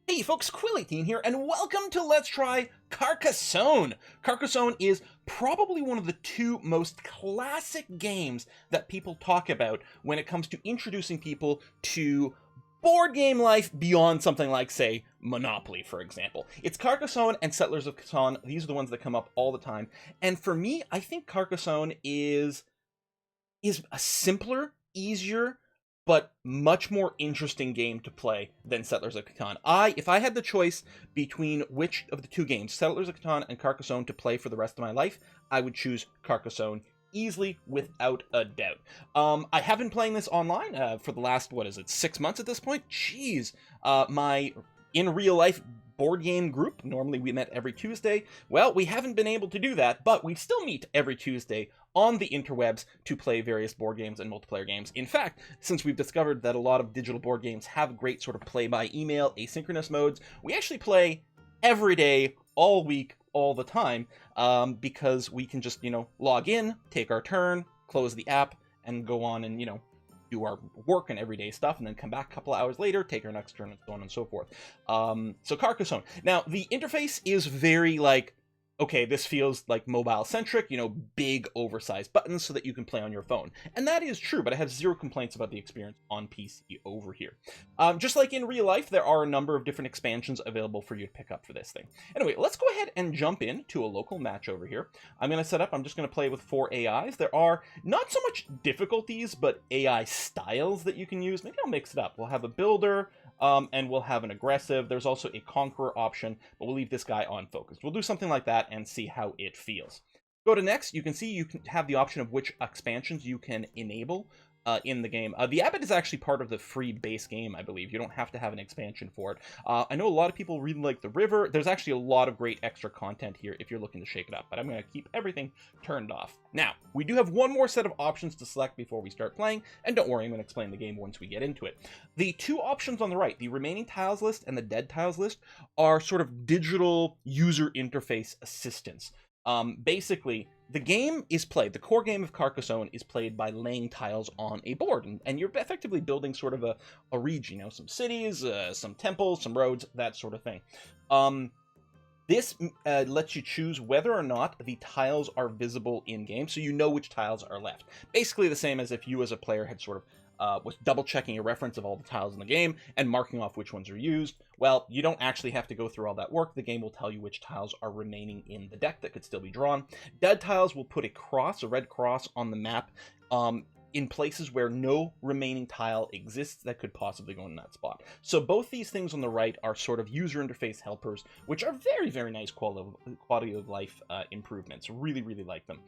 Hey folks, Quill18 here, and welcome to Let's Try Carcassonne! Carcassonne is probably one of the two most classic games that people talk about when it comes to introducing people to board game life beyond something like, say, Monopoly, for example. It's Carcassonne and Settlers of Catan. These are the ones that come up all the time. And for me, I think Carcassonne is a simpler, easier, but much more interesting game to play than Settlers of Catan. If I had the choice between which of the two games, Settlers of Catan and Carcassonne, to play for the rest of my life, I would choose Carcassonne easily, without a doubt. I have been playing this online for the last, 6 months at this point? Jeez. My in real life board game group, normally we met every Tuesday. Well, we haven't been able to do that, but we still meet every Tuesday on the interwebs to play various board games and multiplayer games. In fact, since we've discovered that a lot of digital board games have great sort of play by email, asynchronous modes, we actually play every day, all week, all the time, because we can just, log in, take our turn, close the app, and go on and, do our work and everyday stuff, and then come back a couple hours later, take our next turn, and so on and so forth. So Carcassonne. Now, the interface is very, okay, this feels like mobile-centric, big, oversized buttons so that you can play on your phone. And that is true, but I have zero complaints about the experience on PC over here. Just like in real life, there are a number of different expansions available for you to pick up for this thing. Anyway, let's go ahead and jump into a local match over here. I'm just going to play with 4 AIs. There are not so much difficulties, but AI styles that you can use. Maybe I'll mix it up. We'll have a builder, and we'll have an aggressive. There's also a conqueror option, but we'll leave this guy on focus. We'll do something like that and see how it feels. Go to next. You can see you can have the option of which expansions you can enable in the game. The Abbey is actually part of the free base game, I believe. You don't have to have an expansion for it. I know a lot of people really like the river. There's actually a lot of great extra content here if you're looking to shake it up, but I'm going to keep everything turned off. Now, we do have one more set of options to select before we start playing, and don't worry, I'm going to explain the game once we get into it. The two options on the right, the remaining tiles list and the dead tiles list, are sort of digital user interface assistants. Basically, the game is played, the core game of Carcassonne is played by laying tiles on a board, and you're effectively building sort of a region, some cities, some temples, some roads, that sort of thing. This lets you choose whether or not the tiles are visible in-game, so you know which tiles are left. Basically the same as if you as a player had sort of was double-checking a reference of all the tiles in the game and marking off which ones are used. Well, you don't actually have to go through all that work. The game will tell you which tiles are remaining in the deck that could still be drawn. Dead tiles will put a red cross on the map in places where no remaining tile exists that could possibly go in that spot. So both these things on the right are sort of user interface helpers, which are very, very nice quality of life improvements. Really, really like them.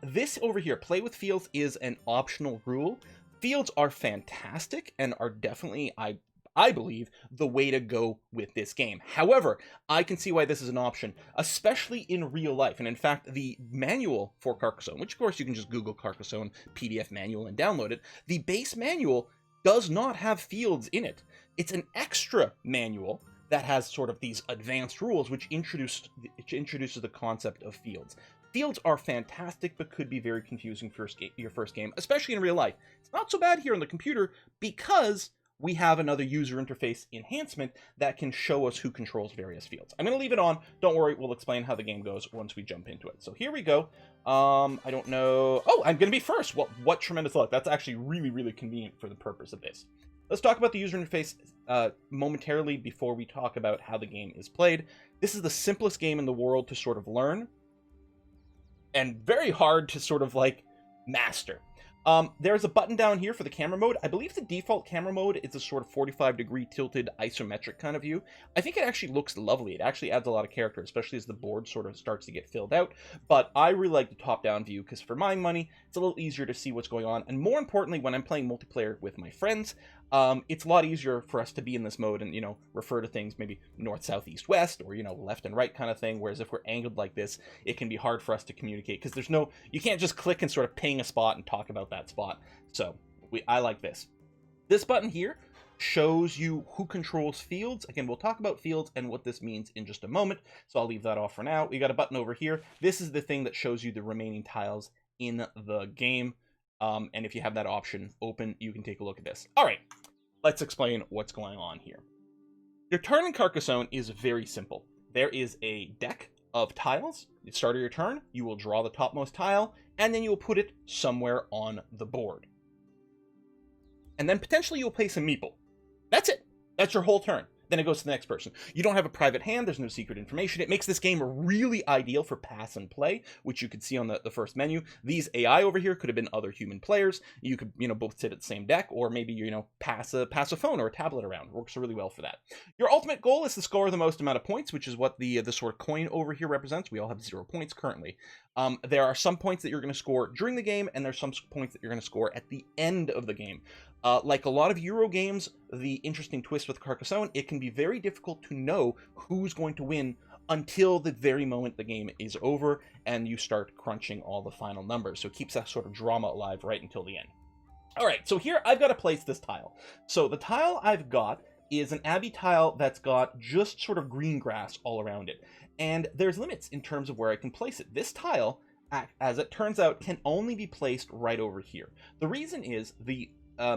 This over here, play with fields, is an optional rule. Fields are fantastic and are definitely, I believe, the way to go with this game. However, I can see why this is an option, especially in real life. And in fact, the manual for Carcassonne, which of course you can just Google Carcassonne PDF manual and download it, the base manual does not have fields in it. It's an extra manual that has sort of these advanced rules which introduces the concept of fields. Fields are fantastic, but could be very confusing for your first game, especially in real life. It's not so bad here on the computer because we have another user interface enhancement that can show us who controls various fields. I'm going to leave it on. Don't worry, we'll explain how the game goes once we jump into it. So here we go. I don't know. Oh, I'm going to be first. Well, what tremendous luck. That's actually really, really convenient for the purpose of this. Let's talk about the user interface momentarily before we talk about how the game is played. This is the simplest game in the world to sort of learn, and very hard to sort of master. There's a button down here for the camera mode. I believe the default camera mode is a sort of 45-degree tilted isometric kind of view. I think it actually looks lovely. It actually adds a lot of character, especially as the board sort of starts to get filled out. But I really like the top-down view because for my money, it's a little easier to see what's going on. And more importantly, when I'm playing multiplayer with my friends, it's a lot easier for us to be in this mode and, refer to things maybe north, south, east, west, or, left and right kind of thing. Whereas if we're angled like this, it can be hard for us to communicate because you can't just click and sort of ping a spot and talk about that spot. So I like this. This button here shows you who controls fields. Again, we'll talk about fields and what this means in just a moment. So I'll leave that off for now. We got a button over here. This is the thing that shows you the remaining tiles in the game. And if you have that option open, you can take a look at this. All right, let's explain what's going on here. Your turn in Carcassonne is very simple. There is a deck of tiles. At the start of your turn, you will draw the topmost tile, and then you will put it somewhere on the board. And then potentially you'll place a meeple. That's it. That's your whole turn. Then it goes to the next person. You don't have a private hand, there's no secret information. It makes this game really ideal for pass and play, which you could see on the first menu. These AI over here could have been other human players. You could, both sit at the same deck, or maybe, pass a phone or a tablet around. It works really well for that. Your ultimate goal is to score the most amount of points, which is what the sort of coin over here represents. We all have 0 points currently. There are some points that you're going to score during the game, and there's some points that you're going to score at the end of the game. Like a lot of Euro games, the interesting twist with Carcassonne, it can be very difficult to know who's going to win until the very moment the game is over and you start crunching all the final numbers. So it keeps that sort of drama alive right until the end. All right, so here I've got to place this tile. So the tile I've got is an Abbey tile that's got just sort of green grass all around it. And there's limits in terms of where I can place it. This tile, as it turns out, can only be placed right over here. The reason is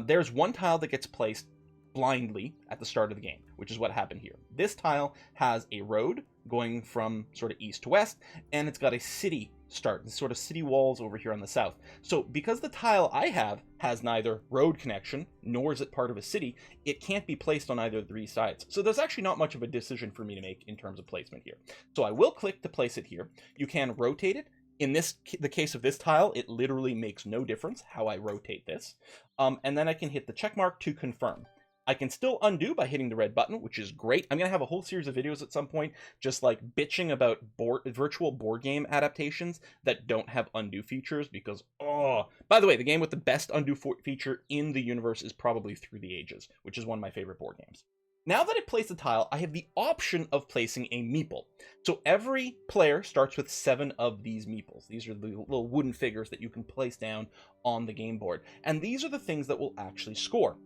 there's one tile that gets placed blindly at the start of the game, which is what happened here. This tile has a road going from sort of east to west, and it's got a city start, sort of city walls over here on the south. So because the tile I have has neither road connection, nor is it part of a city, it can't be placed on either of the 3 sides. So there's actually not much of a decision for me to make in terms of placement here. So I will click to place it here. You can rotate it. In the case of this tile, it literally makes no difference how I rotate this. And then I can hit the check mark to confirm. I can still undo by hitting the red button, which is great. I'm going to have a whole series of videos at some point just like bitching about virtual board game adaptations that don't have undo features because, by the way, the game with the best undo feature in the universe is probably Through the Ages, which is one of my favorite board games. Now that I've placed the tile, I have the option of placing a meeple. So every player starts with 7 of these meeples. These are the little wooden figures that you can place down on the game board. And these are the things that will actually score.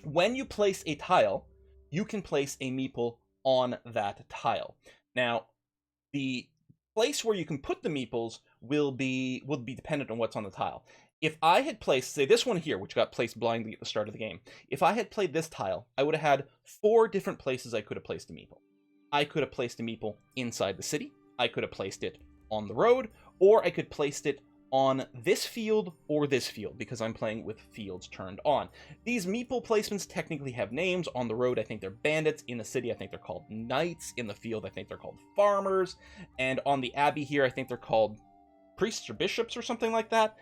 When you place a tile, you can place a meeple on that tile. Now, the place where you can put the meeples will be dependent on what's on the tile. If I had placed, say, this one here, which got placed blindly at the start of the game, if I had played this tile, I would have had 4 different places I could have placed a meeple. I could have placed a meeple inside the city, I could have placed it on the road, or I could place it on this field or this field, because I'm playing with fields turned on. These meeple placements technically have names. On the road, I think they're bandits. In the city, I think they're called knights. In the field, I think they're called farmers. And on the abbey here, I think they're called priests or bishops or something like that.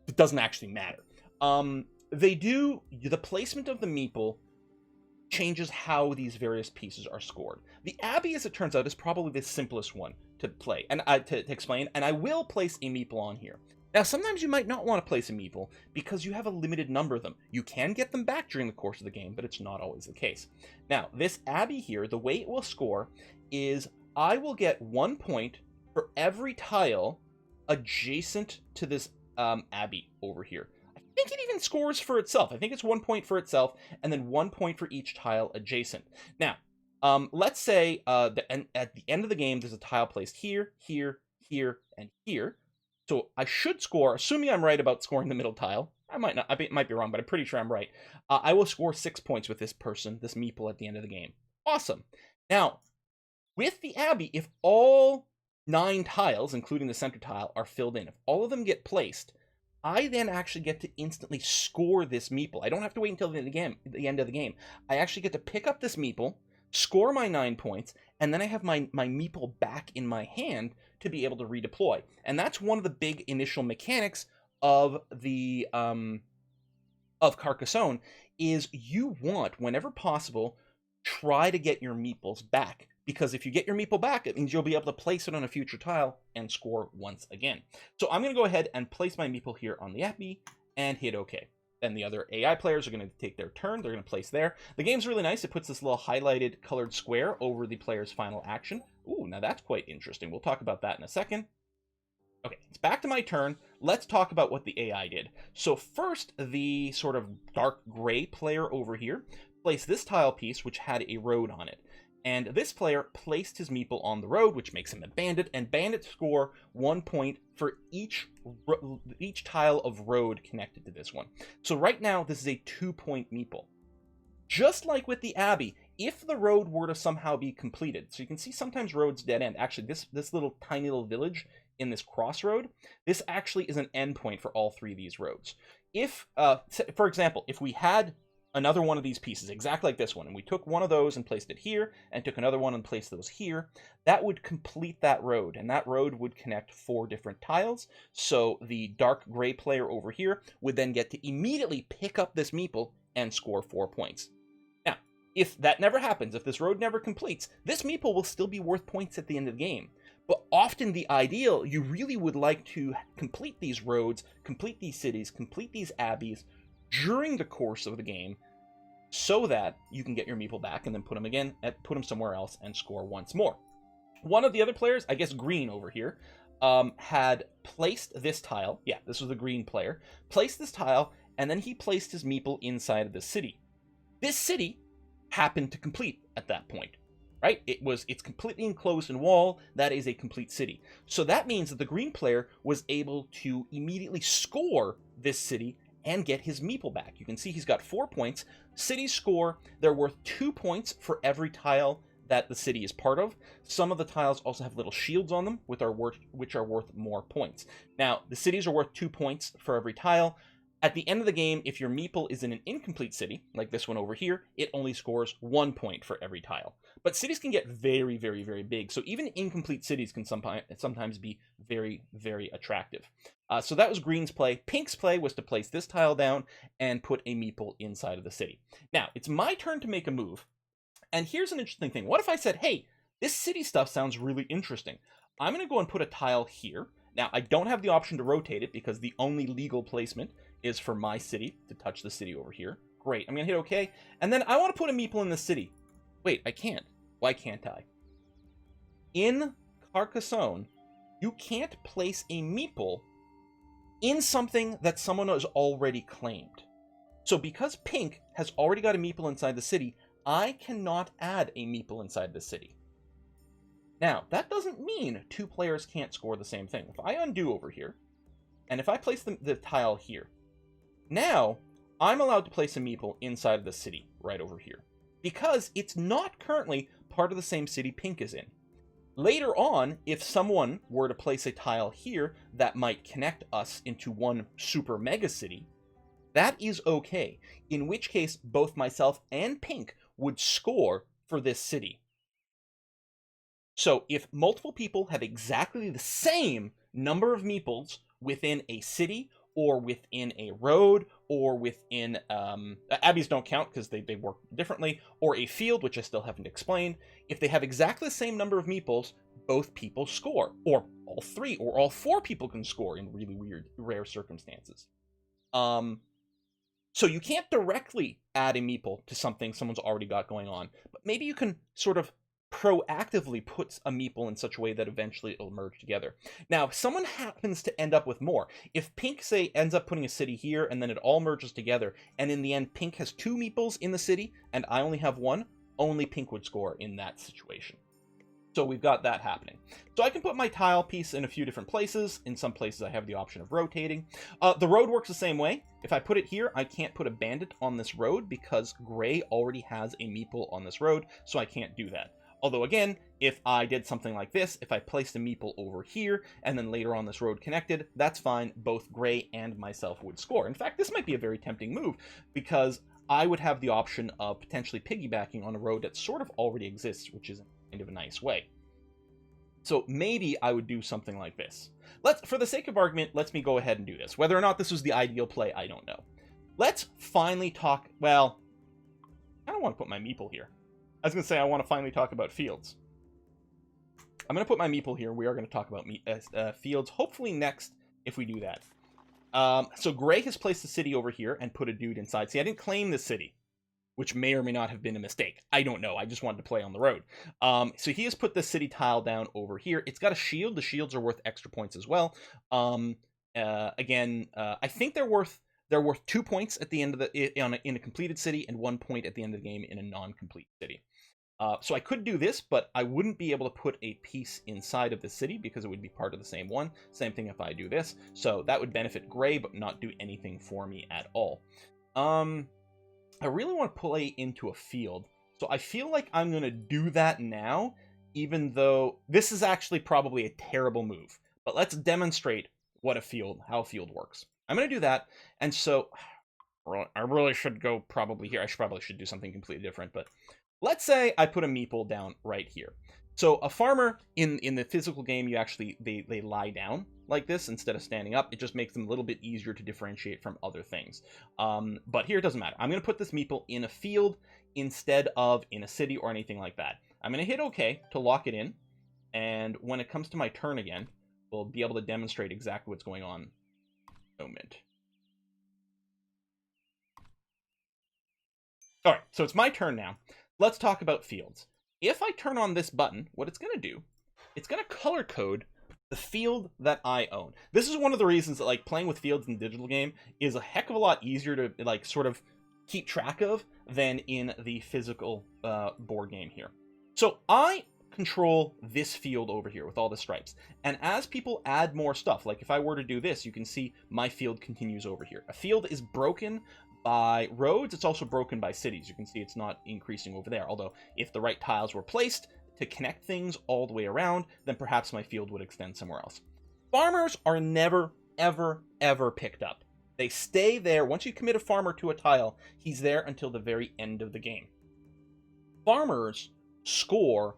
It doesn't actually matter. The placement of the meeple changes how these various pieces are scored. The abbey, as it turns out, is probably the simplest one to play and to explain, and I will place a meeple on here. Now, sometimes you might not want to place a meeple because you have a limited number of them. You can get them back during the course of the game, but it's not always the case. Now, this abbey here, the way it will score is I will get 1 point for every tile adjacent to this abbey over here. I think it even scores for itself. I think it's 1 point for itself and then 1 point for each tile adjacent. Now, let's say at the end of the game, there's a tile placed here, here, here, and here. So I should score, assuming I'm right about scoring the middle tile. I might not, I might be wrong, but I'm pretty sure I'm right. I will score 6 points with this person, this meeple, at the end of the game. Awesome. Now, with the abbey, if all 9 tiles, including the center tile, are filled in, if all of them get placed, I then actually get to instantly score this meeple. I don't have to wait until the end of the game. I actually get to pick up this meeple, score my 9 points, and then I have my meeple back in my hand to be able to redeploy. And that's one of the big initial mechanics of the of Carcassonne, is you want, whenever possible, try to get your meeples back. Because if you get your meeple back, it means you'll be able to place it on a future tile and score once again. So I'm going to go ahead and place my meeple here on the Abbey and hit OK. Then the other AI players are going to take their turn. They're going to place there. The game's really nice. It puts this little highlighted colored square over the player's final action. Ooh, now that's quite interesting. We'll talk about that in a second. Okay, it's back to my turn. Let's talk about what the AI did. So first, the sort of dark gray player over here placed this tile piece, which had a road on it. And this player placed his meeple on the road, which makes him a bandit, and bandits score 1 point for each tile of road connected to this one. So right now, this is a 2-point meeple. Just like with the Abbey, if the road were to somehow be completed, so you can see sometimes roads dead end. Actually, this little tiny little village in this crossroad, this actually is an endpoint for all three of these roads. If, for example, if we had another one of these pieces, exactly like this one, and we took one of those and placed it here, and took another one and placed those here, that would complete that road, and that road would connect 4 different tiles, so the dark gray player over here would then get to immediately pick up this meeple and score 4 points. Now, if that never happens, if this road never completes, this meeple will still be worth points at the end of the game. But often the ideal, you really would like to complete these roads, complete these cities, complete these abbeys during the course of the game, so that you can get your meeple back and then put them somewhere else and score once more. One of the other players, I guess green over here, had placed this tile. Yeah, this was the green player. Placed this tile, and then he placed his meeple inside of the city. This city happened to complete at that point, right? It's completely enclosed in wall. That is a complete city. So that means that the green player was able to immediately score this city and get his meeple back. You can see he's got 4 points. Cities score, they're worth 2 points for every tile that the city is part of. Some of the tiles also have little shields on them, which are worth more points. Now, the cities are worth 2 points for every tile. At the end of the game, if your meeple is in an incomplete city, like this one over here, it only scores 1 point for every tile. But cities can get very, very, very big, so even incomplete cities can sometimes be very, very attractive. So that was green's play. Pink's play was to place this tile down and put a meeple inside of the city. Now, it's my turn to make a move, and here's an interesting thing. What if I said, hey, this city stuff sounds really interesting. I'm going to go and put a tile here. Now, I don't have the option to rotate it because the only legal placement is for my city to touch the city over here. Great, I'm going to hit OK. And then I want to put a meeple in the city. Wait, I can't. Why can't I? In Carcassonne, you can't place a meeple in something that someone has already claimed. So because Pink has already got a meeple inside the city, I cannot add a meeple inside the city. Now, that doesn't mean 2 players can't score the same thing. If I undo over here, and if I place the tile here, now I'm allowed to place a meeple inside of the city right over here, because it's not currently part of the same city Pink is in. Later on, if someone were to place a tile here that might connect us into one super mega city, that is okay, in which case both myself and Pink would score for this city. So if multiple people have exactly the same number of meeples within a city, or within a road, or within, abbeys don't count because they work differently, or a field, which I still haven't explained, if they have exactly the same number of meeples, both people score, or all 3, or all 4 people can score in really weird, rare circumstances. So you can't directly add a meeple to something someone's already got going on, but maybe you can sort of proactively put a meeple in such a way that eventually it'll merge together. Now, if someone happens to end up with more, if Pink, say, ends up putting a city here and then it all merges together, and in the end Pink has 2 meeples in the city and I only have 1, only Pink would score in that situation. So we've got that happening. So I can put my tile piece in a few different places. In some places I have the option of rotating. The road works the same way. If I put it here, I can't put a bandit on this road because Gray already has a meeple on this road, so I can't do that. Although again, if I did something like this, if I placed a meeple over here, and then later on this road connected, that's fine. Both Gray and myself would score. In fact, this might be a very tempting move, because I would have the option of potentially piggybacking on a road that sort of already exists, which is kind of a nice way. So maybe I would do something like this. For the sake of argument, let me go ahead and do this. Whether or not this was the ideal play, I don't know. Let's finally talk, well, I don't want to put my meeple here. I was going to say I want to finally talk about fields. I'm going to put my meeple here. We are going to talk about fields, hopefully next if we do that. So Gray has placed the city over here and put a dude inside. See, I didn't claim this city, which may or may not have been a mistake. I don't know. I just wanted to play on the road. So he has put the city tile down over here. It's got a shield. The shields are worth extra points as well. Again, I think they're worth 2 points at the end of in a completed city and 1 point at the end of the game in a non-complete city. So I could do this, but I wouldn't be able to put a piece inside of the city because it would be part of the same one. Same thing if I do this. So that would benefit Gray, but not do anything for me at all. I really want to play into a field. So I feel like I'm going to do that now, even though this is actually probably a terrible move. But let's demonstrate how a field works. I'm going to do that, and so I really should go probably here. I probably should do something completely different, but let's say I put a meeple down right here. So a farmer in the physical game, you actually they lie down like this instead of standing up. It just makes them a little bit easier to differentiate from other things. But here it doesn't matter. I'm going to put this meeple in a field instead of in a city or anything like that. I'm going to hit OK to lock it in, and when it comes to my turn again, we'll be able to demonstrate exactly what's going on. Moment. All right, so it's my turn now. Let's talk about fields. If I turn on this button, what it's going to do, it's going to color code the field that I own. This is one of the reasons that like playing with fields in the digital game is a heck of a lot easier to like sort of keep track of than in the physical board game here. So I control this field over here with all the stripes. And as people add more stuff, like if I were to do this, you can see my field continues over here. A field is broken by roads, it's also broken by cities. You can see it's not increasing over there. Although if the right tiles were placed to connect things all the way around, then perhaps my field would extend somewhere else. Farmers are never, ever, ever picked up. They stay there. Once you commit a farmer to a tile, he's there until the very end of the game. Farmers score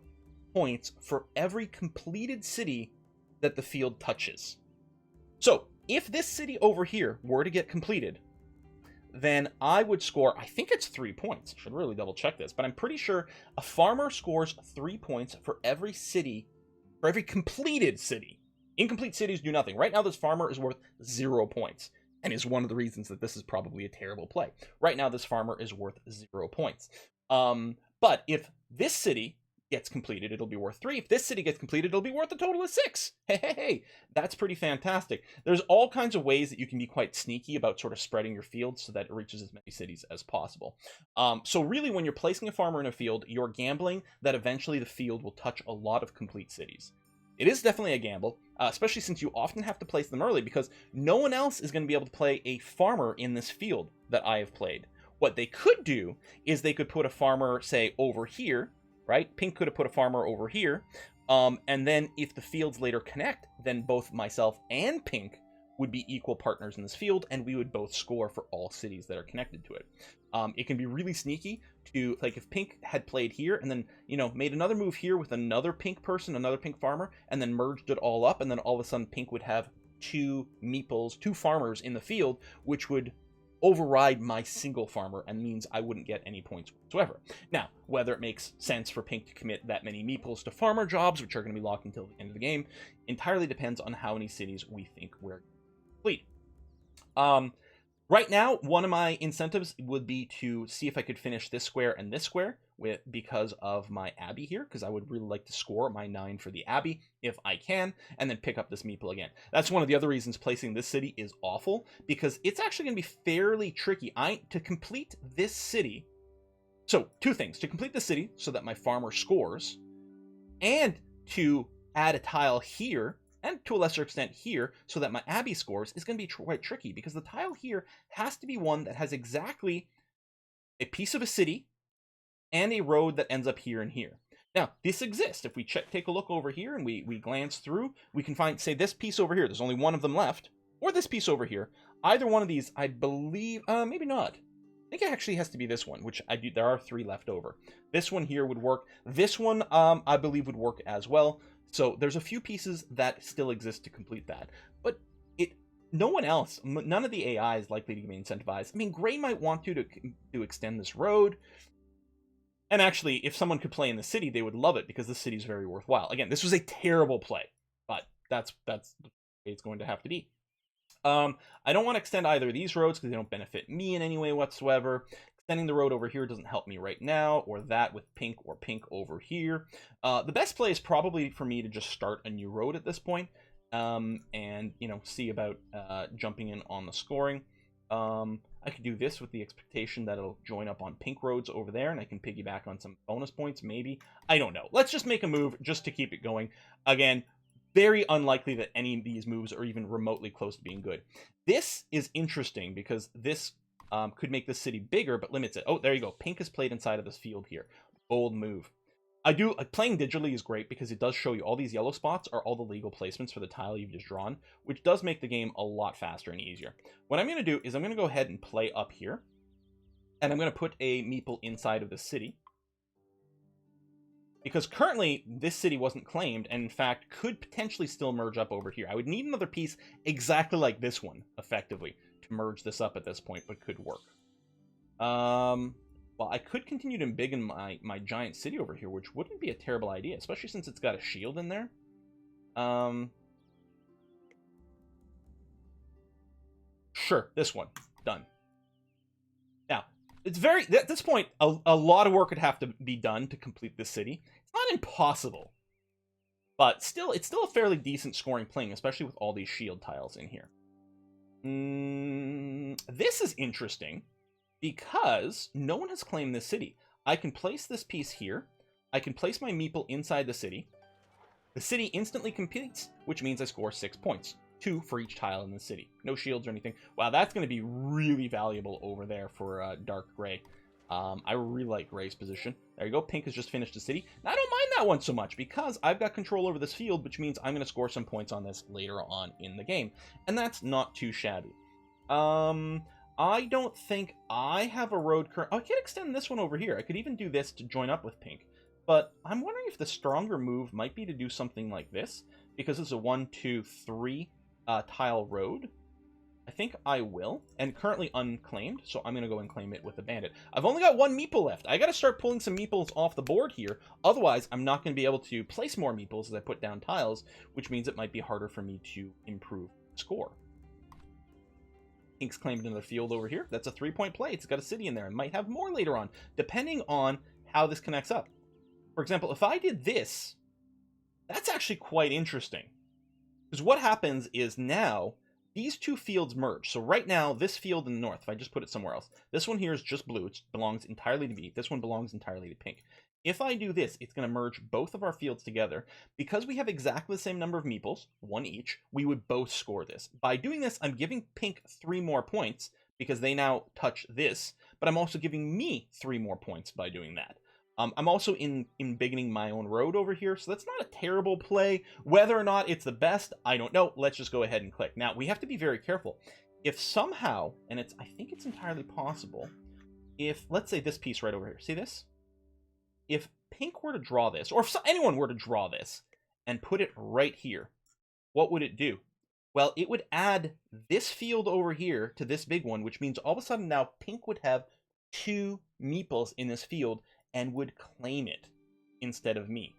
points for every completed city that the field touches. So if this city over here were to get completed, then I would score, I think it's 3 points. I should really double check this, but I'm pretty sure a farmer scores 3 points for every city, for every completed city. Incomplete cities do nothing. Right now, this farmer is worth 0 points, and is one of the reasons that this is probably a terrible play. Right now, this farmer is worth 0 points. But if this city gets completed, it'll be worth 3. If this city gets completed, it'll be worth a total of 6. Hey, that's pretty fantastic. There's all kinds of ways that you can be quite sneaky about sort of spreading your field so that it reaches as many cities as possible. So really, when you're placing a farmer in a field, you're gambling that eventually the field will touch a lot of complete cities. It is definitely a gamble, especially since you often have to place them early because no one else is going to be able to play a farmer in this field that I have played. What they could do is they could put a farmer, say, over here, right? Pink could have put a farmer over here. And then if the fields later connect, then both myself and Pink would be equal partners in this field, and we would both score for all cities that are connected to it. It can be really sneaky to, like, if Pink had played here and then, you know, made another move here with another Pink person, another Pink farmer, and then merged it all up, and then all of a sudden Pink would have 2 meeples, 2 farmers in the field, which would override my single farmer and means I wouldn't get any points whatsoever. Now, whether it makes sense for Pink to commit that many meeples to farmer jobs, which are going to be locked until the end of the game, entirely depends on how many cities we think we're complete. Right now, one of my incentives would be to see if I could finish this square and this square because of my Abbey here, because I would really like to score my 9 for the Abbey if I can, and then pick up this meeple again. That's one of the other reasons placing this city is awful, because it's actually going to be fairly tricky. To complete this city, so 2 things: to complete the city so that my farmer scores, and to add a tile here, and to a lesser extent here, so that my Abbey scores, is going to be quite tricky, because the tile here has to be one that has exactly a piece of a city and a road that ends up here and here. Now, this exists. If we take a look over here and we glance through, we can find, say, this piece over here. There's only one of them left. Or this piece over here. Either one of these, I believe, maybe not. I think it actually has to be this one, which there are 3 left over. This one here would work. This one, I believe, would work as well. So there's a few pieces that still exist to complete that. But no one else, none of the AI is likely to be incentivized. I mean, Gray might want to extend this road. And actually, if someone could play in the city, they would love it because the city is very worthwhile. Again, this was a terrible play, but that's the way it's going to have to be. I don't want to extend either of these roads because they don't benefit me in any way whatsoever. Extending the road over here doesn't help me right now, or that with Pink or Pink over here. The best play is probably for me to just start a new road at this point, and, you know, see about jumping in on the scoring. I could do this with the expectation that it'll join up on Pink roads over there, and I can piggyback on some bonus points, maybe. I don't know. Let's just make a move just to keep it going. Again, very unlikely that any of these moves are even remotely close to being good. This is interesting because this could make the city bigger, but limits it. Oh, there you go. Pink is played inside of this field here. Bold move. Playing digitally is great because it does show you all these yellow spots are all the legal placements for the tile you've just drawn, which does make the game a lot faster and easier. What I'm going to do is I'm going to go ahead and play up here, and I'm going to put a meeple inside of the city, because currently this city wasn't claimed, and in fact could potentially still merge up over here. I would need another piece exactly like this one, effectively, to merge this up at this point, but could work. Well, I could continue to embiggen my giant city over here, which wouldn't be a terrible idea, especially since it's got a shield in there. Sure, this one. Done. Now, it's at this point, a lot of work would have to be done to complete this city. It's not impossible, but still, it's still a fairly decent scoring playing, especially with all these shield tiles in here. This is interesting, because no one has claimed this city. I can place this piece here. I can place my meeple inside the city. The city instantly completes, which means I score 6 points. 2 for each tile in the city. No shields or anything. Wow, that's going to be really valuable over there for dark gray. I really like gray's position. There you go. Pink has just finished the city. Now, I don't mind that one so much because I've got control over this field, which means I'm going to score some points on this later on in the game. And that's not too shabby. I don't think I have a road current. Oh, I could extend this one over here. I could even do this to join up with pink. But I'm wondering if the stronger move might be to do something like this, because it's a 1, 2, 3 tile road. I think I will, and currently unclaimed, so I'm going to go and claim it with a bandit. I've only got 1 meeple left. I got to start pulling some meeples off the board here. Otherwise, I'm not going to be able to place more meeples as I put down tiles, which means it might be harder for me to improve score. Pink's claimed another field over here. That's a 3-point play. It's got a city in there and might have more later on, depending on how this connects up. For example, if I did this, that's actually quite interesting. Because what happens is now these 2 fields merge. So right now, this field in the north, if I just put it somewhere else, this one here is just blue. It belongs entirely to me. This one belongs entirely to pink. If I do this, it's going to merge both of our fields together. Because we have exactly the same number of meeples, 1 each, we would both score this. By doing this, I'm giving pink 3 more points because they now touch this, but I'm also giving me 3 more points by doing that. I'm also embiggening my own road over here, so that's not a terrible play. Whether or not it's the best, I don't know. Let's just go ahead and click. Now, we have to be very careful. If somehow, and I think it's entirely possible, if, let's say this piece right over here, see this? If pink were to draw this, or if anyone were to draw this, and put it right here, what would it do? Well, it would add this field over here to this big one, which means all of a sudden now pink would have 2 meeples in this field and would claim it instead of me.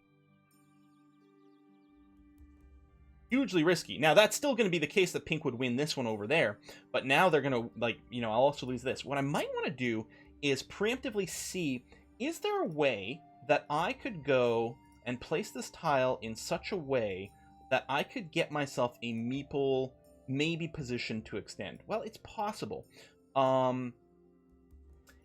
Hugely risky. Now, that's still going to be the case that pink would win this one over there, but now they're going to, like, you know, I'll also lose this. What I might want to do is preemptively see, is there a way that I could go and place this tile in such a way that I could get myself a meeple, maybe position to extend? Well, it's possible.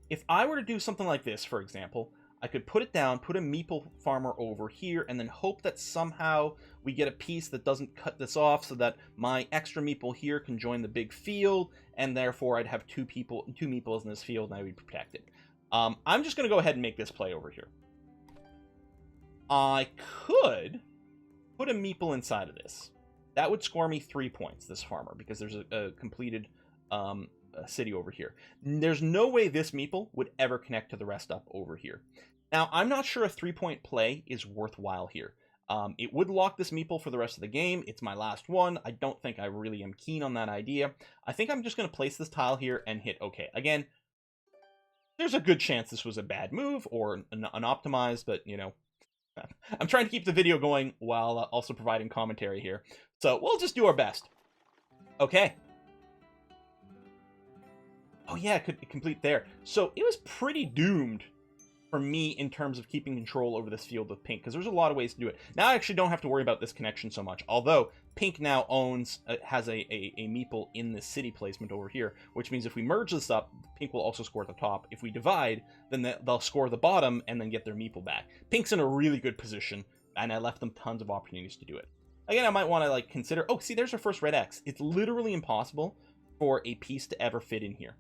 If I were to do something like this, for example, I could put it down, put a meeple farmer over here, and then hope that somehow we get a piece that doesn't cut this off so that my extra meeple here can join the big field, and therefore I'd have 2 meeples in this field and I would be protected. I'm just going to go ahead and make this play over here. I could put a meeple inside of this. That would score me 3 points, this farmer, because there's a completed city over here. There's no way this meeple would ever connect to the rest up over here. Now, I'm not sure a 3-point play is worthwhile here. It would lock this meeple for the rest of the game. It's my last one. I don't think I really am keen on that idea. I think I'm just going to place this tile here and hit OK. Again, there's a good chance this was a bad move or unoptimized, but, you know, I'm trying to keep the video going while also providing commentary here. So we'll just do our best. Okay. Oh yeah, it could complete there. So it was pretty doomed for me in terms of keeping control over this field with pink, because there's a lot of ways to do it. Now I actually don't have to worry about this connection so much, although pink now has a meeple in this city placement over here, which means if we merge this up, pink will also score at the top. If we divide, then they'll score the bottom and then get their meeple back. Pink's in a really good position, and I left them tons of opportunities to do it. Again, I might want to like consider, oh, see, there's our first red X. It's literally impossible for a piece to ever fit in here.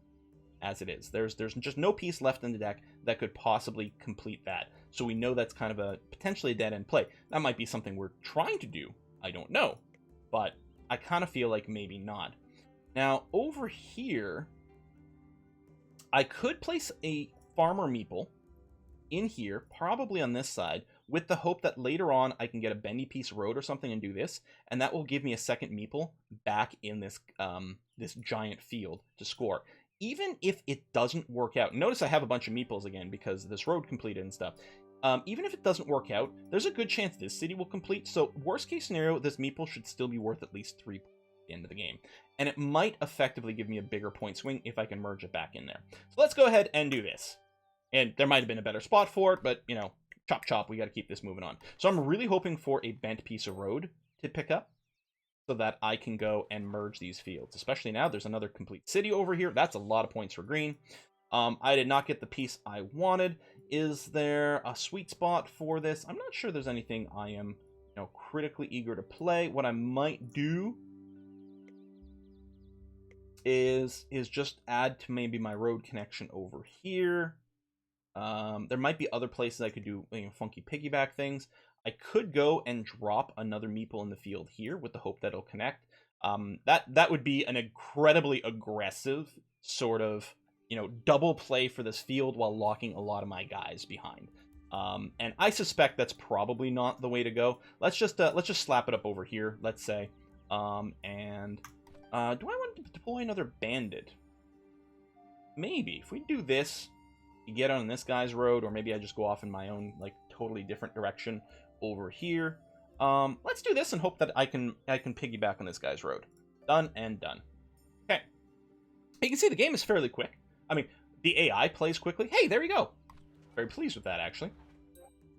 As it is, there's just no piece left in the deck that could possibly complete that. so we know that's kind of a potentially a dead-end play. That might be something we're trying to do. I don't know. But I kind of feel like maybe not. Now, over here, I could place a farmer meeple in here, probably on this side, with the hope that later on I can get a bendy piece road or something and do this, and that will give me a second meeple back in this this giant field to score. Even if it doesn't work out, notice I have a bunch of meeples again because this road completed and stuff. Even if it doesn't work out, there's a good chance this city will complete, so worst case scenario, this meeple should still be worth at least 3 points at the end of the game. And it might effectively give me a bigger point swing if I can merge it back in there. So let's go ahead and do this. And there might have been a better spot for it, but, you know, chop chop, we got to keep this moving on. So I'm really hoping for a bent piece of road to pick up so that I can go and merge these fields. Especially now, there's another complete city over here. That's a lot of points for green. I did not get the piece I wanted. Is there a sweet spot for this? I'm not sure there's anything I am, you know, critically eager to play. What I might do is just add to maybe my road connection over here. There might be other places I could do, you know, funky piggyback things. I could go and drop another meeple in the field here with the hope that it'll connect. That would be an incredibly aggressive sort of, you know, double play for this field while locking a lot of my guys behind. And I suspect that's probably not the way to go. Let's just slap it up over here, let's say. Do I want to deploy another bandit? Maybe. If we do this, you get on this guy's road, or maybe I just go off in my own, like, totally different direction over here. Let's do this and hope that I can piggyback on this guy's road. Done and done. Okay. You can see the game is fairly quick. I mean, the AI plays quickly. Hey, there you go. Very pleased with that, actually.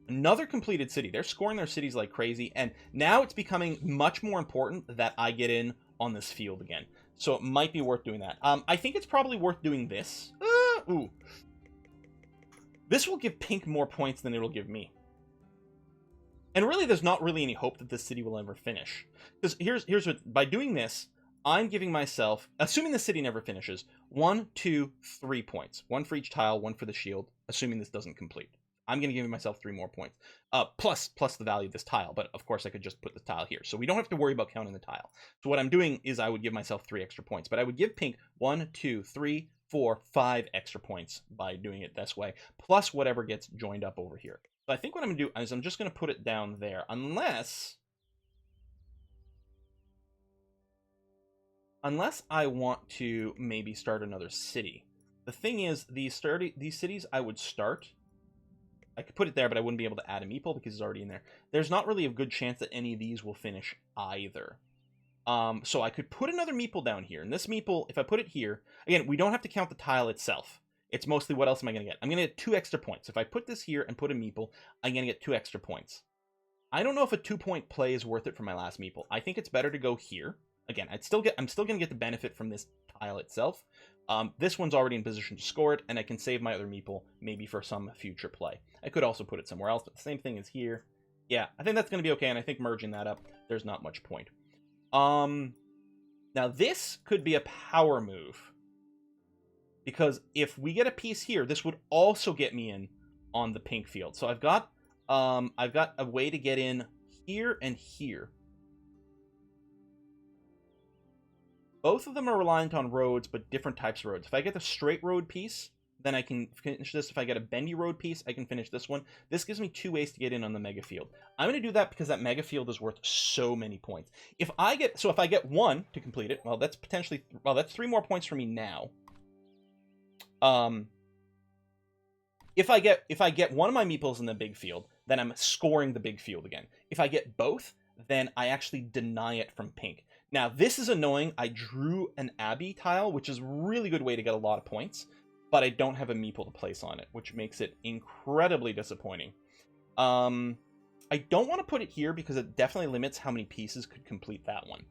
Another completed city. They're scoring their cities like crazy, and now it's becoming much more important that I get in on this field again. So it might be worth doing that. I think it's probably worth doing this. Ooh. This will give pink more points than it'll give me. And really, there's not really any hope that this city will ever finish. Because here's what, by doing this, I'm giving myself, assuming the city never finishes, 1, 2, 3 points. 1 for each tile, 1 for the shield, assuming this doesn't complete. I'm going to give myself 3 more points. Plus the value of this tile, but of course I could just put the tile here. So we don't have to worry about counting the tile. So what I'm doing is I would give myself 3 extra points, but I would give pink 1, 2, 3, 4, 5 extra points by doing it this way, plus whatever gets joined up over here. So I think what I'm going to do is I'm just going to put it down there, unless I want to maybe start another city. The thing is, these cities I would start, I could put it there, but I wouldn't be able to add a meeple because it's already in there. There's not really a good chance that any of these will finish either. So I could put another meeple down here, and this meeple, if I put it here, again, we don't have to count the tile itself. It's mostly what else am I going to get? I'm going to get 2 extra points. If I put this here and put a meeple, I'm going to get 2 extra points. I don't know if a 2-point play is worth it for my last meeple. I think it's better to go here. Again, I'm still going to get the benefit from this tile itself. This one's already in position to score it, and I can save my other meeple maybe for some future play. I could also put it somewhere else, but the same thing is here. Yeah, I think that's going to be okay, and I think merging that up, there's not much point. Now this could be a power move, because if we get a piece here, this would also get me in on the pink field. So I've got a way to get in here and here. Both of them are reliant on roads, but different types of roads. If I get the straight road piece, then I can finish this. If I get a bendy road piece, I can finish this one. This gives me 2 ways to get in on the mega field. I'm going to do that because that mega field is worth so many points. If I get 1 to complete it, well, that's 3 more points for me now. If I get one of my meeples in the big field, then I'm scoring the big field again. If I get both, then I actually deny it from pink. Now, this is annoying. I drew an Abbey tile, which is a really good way to get a lot of points, but I don't have a meeple to place on it, which makes it incredibly disappointing. I don't want to put it here because it definitely limits how many pieces could complete that one.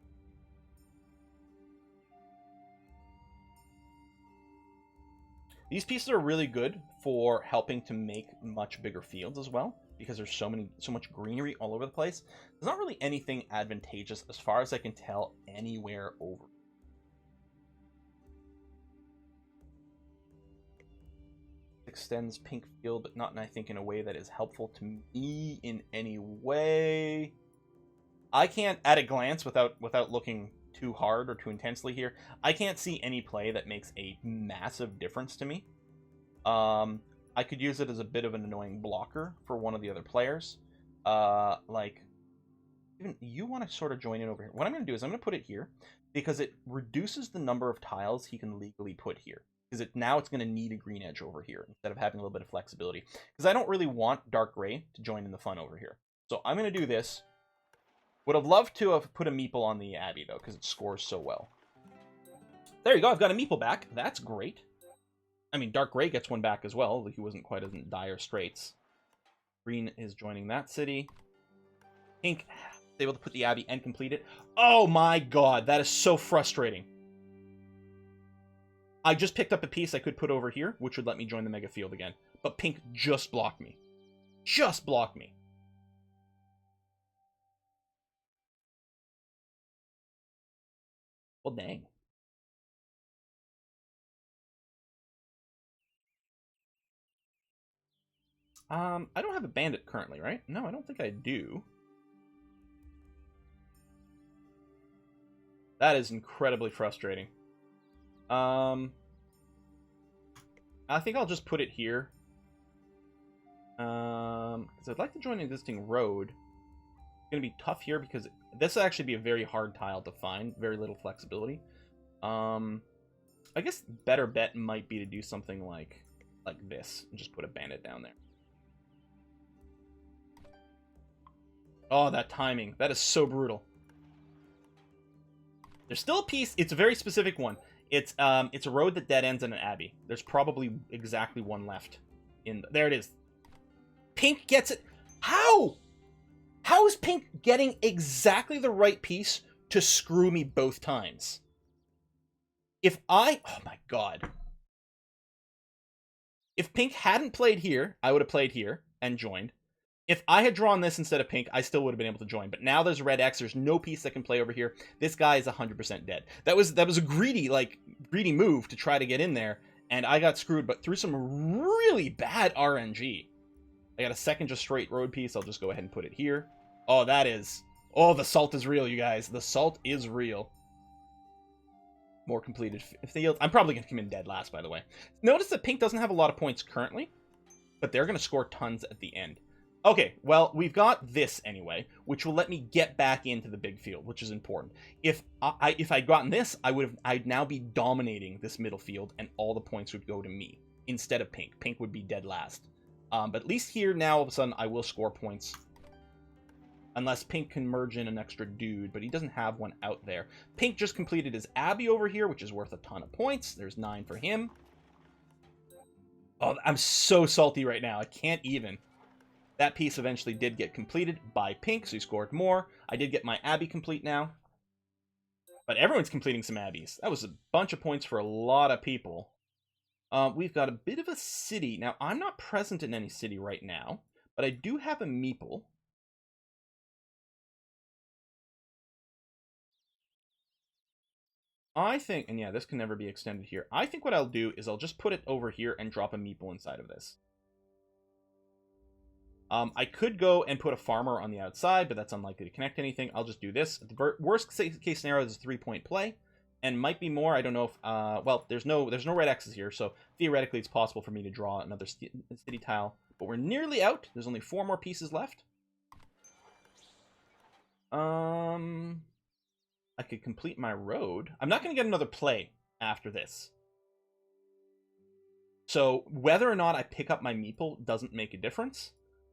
These pieces are really good for helping to make much bigger fields as well, because there's so much greenery all over the place. There's not really anything advantageous, as far as I can tell, anywhere over. extends pink field, but not, I think, in a way that is helpful to me in any way. I can't, at a glance, without looking too hard or too intensely here, I can't see any play that makes a massive difference to me. I could use it as a bit of an annoying blocker for one of the other players. Like, even you want to sort of join in over here. What I'm going to do is I'm going to put it here because it reduces the number of tiles he can legally put here. Because now it's going to need a green edge over here instead of having a little bit of flexibility. Because I don't really want dark gray to join in the fun over here. So I'm going to do this. Would have loved to have put a meeple on the Abbey, though, because it scores so well. There you go. I've got a meeple back. That's great. I mean, dark gray gets one back as well. He wasn't quite as in dire straits. Green is joining that city. Pink is able to put the Abbey and complete it. Oh my god, that is so frustrating. I just picked up a piece I could put over here, which would let me join the mega field again. But pink just blocked me. Just blocked me. Well, dang. I don't have a bandit currently, right? No, I don't think I do. That is incredibly frustrating. I think I'll just put it here. Because I'd like to join an existing road. It's going to be tough here because this will actually be a very hard tile to find. Very little flexibility. I guess better bet might be to do something like this. And just put a bandit down there. Oh, that timing. That is so brutal. There's still a piece. It's a very specific one. It's a road that dead ends in an abbey. There's probably exactly one left. There it is. Pink gets it. How? How is Pink getting exactly the right piece to screw me both times? Oh my god. If Pink hadn't played here, I would have played here and joined. If I had drawn this instead of Pink, I still would have been able to join. But now there's a red X. There's no piece that can play over here. This guy is 100% dead. That was a greedy move to try to get in there, and I got screwed. But through some really bad RNG, I got a second just straight road piece. I'll just go ahead and put it here. Oh, the salt is real, you guys. The salt is real. More completed field. I'm probably going to come in dead last, by the way. Notice that Pink doesn't have a lot of points currently, but they're going to score tons at the end. Okay, well, we've got this anyway, which will let me get back into the big field, which is important. If I'd gotten this, I'd now be dominating this middle field, and all the points would go to me instead of Pink. Pink would be dead last. But at least here now, all of a sudden, I will score points. Unless Pink can merge in an extra dude, but he doesn't have one out there. Pink just completed his Abbey over here, which is worth a ton of points. There's 9 for him. Oh, I'm so salty right now. I can't even. That piece eventually did get completed by Pink, so he scored more. I did get my Abbey complete now. But everyone's completing some Abbeys. That was a bunch of points for a lot of people. We've got a bit of a city. Now, I'm not present in any city right now, but I do have a meeple. I think, and yeah, this can never be extended here. I think what I'll do is I'll just put it over here and drop a meeple inside of this. I could go and put a farmer on the outside, but that's unlikely to connect anything. I'll just do this. The worst case scenario is a 3-point play, and might be more. I don't know if, well, there's no red X's here, so theoretically it's possible for me to draw another city tile. But we're nearly out. There's only 4 more pieces left. I could complete my road. I'm not going to get another play after this. So whether or not I pick up my meeple doesn't make a difference.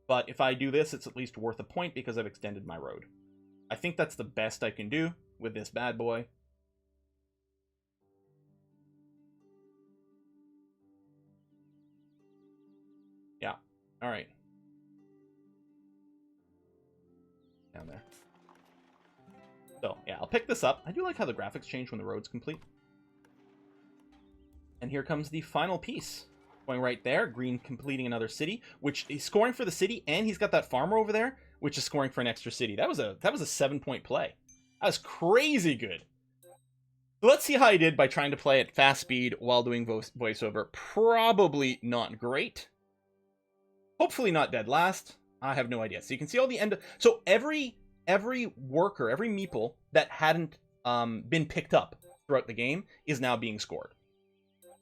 But if I do this, it's at least worth a point because I've extended my road. I think that's the best I can do with this bad boy. Yeah. All right. Down there. So, yeah, I'll pick this up. I do like how the graphics change when the road's complete. And here comes the final piece. Going right there, green completing another city, which he's scoring for the city, and he's got that farmer over there, which is scoring for an extra city. That was a 7-point play. That was crazy good. Let's see how I did by trying to play at fast speed while doing voiceover. Probably not great. Hopefully not dead last. I have no idea. So you can see all the end. So every worker, every meeple that hadn't been picked up throughout the game is now being scored.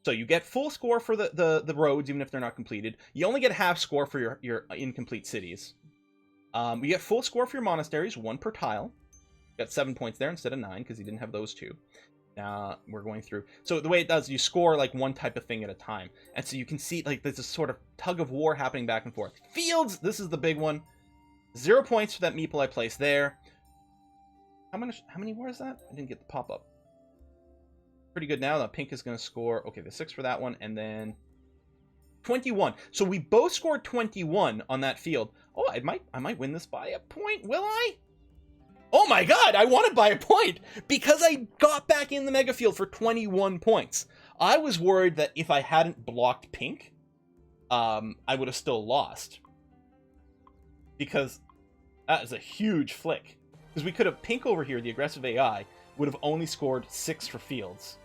So you get full score for the roads, even if they're not completed. You only get half score for your incomplete cities. You get full score for your monasteries, 1 per tile. You got 7 points there instead of 9 because you didn't have those 2. Now we're going through. So the way it does, you score like one type of thing at a time, and so you can see like there's this sort of tug of war happening back and forth. Fields, this is the big one. 0 points for that meeple I placed there. How many was that? I didn't get the pop up. Pretty good now. That pink is going to score. Okay, the 6 for that one, and then 21. So we both scored 21 on that field. Oh, I might win this by a point. Will I? Oh my god, I won it by a point because I got back in the mega field for 21 points. I was worried that if I hadn't blocked pink, I would have still lost. Because that is a huge flick. Because we could have pink over here, the aggressive AI, would have only scored 6 for fields.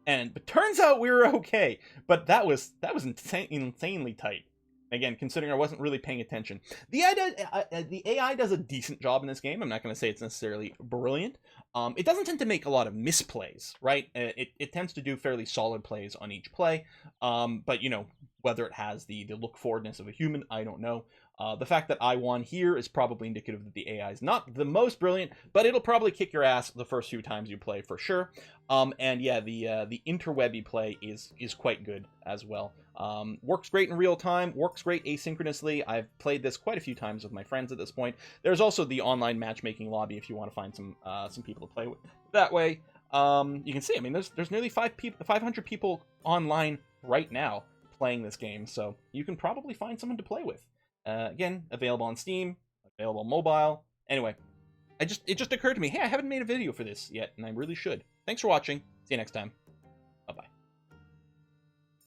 But turns out we were okay. But that was insanely tight. Again, considering I wasn't really paying attention. The AI does a decent job in this game. I'm not going to say it's necessarily brilliant. It doesn't tend to make a lot of misplays, right? It tends to do fairly solid plays on each play. But, you know, whether it has the look forwardness of a human, I don't know. The fact that I won here is probably indicative that the AI is not the most brilliant, but it'll probably kick your ass the first few times you play for sure. And yeah, the interwebby play is quite good as well. Works great in real time, works great asynchronously. I've played this quite a few times with my friends at this point. There's also the online matchmaking lobby if you want to find some people to play with that way. You can see, I mean, there's nearly 500 people online right now playing this game, so you can probably find someone to play with. Again, available on Steam, available on mobile. Anyway, it just occurred to me, hey, I haven't made a video for this yet, and I really should. Thanks for watching. See you next time.